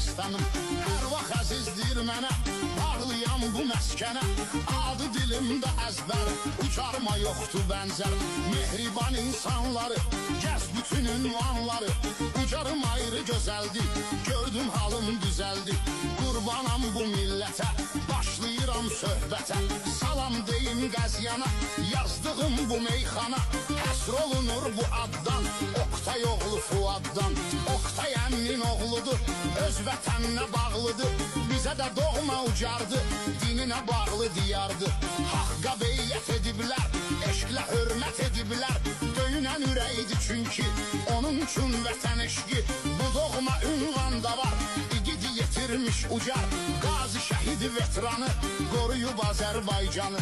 dastanım. Hər vaxt əzizdir mənə, varlıyam bu məskənə. Adı dilimdə əzbər, ucarma yoxdur bənzər. Mehriban insanları, gəz bütün ünvanları. Ucarım ayrı gözəldir, gördüm halım düzəldi. Qurbanam bu millətə, başlayıram söhbətə. Salam deyim qəzyana, yazdığım bu meyxana. Həsr olunur bu addan, Oktay oğlu Fuaddan. Oktay əmmin oğludur, öz vətəninə bağlıdır. Bizə də doğma ucardı, dininə bağlı diyardı. Haqqa beyyət ediblər, eşqlə hörmət ediblər. Döyünən ürəkdir çünki, onun üçün vətən eşqi. Bu doğma ünvanda var, igidi yetirmiş ucar. Qazi şəhidi veteranı, qoruyub Azərbaycanı.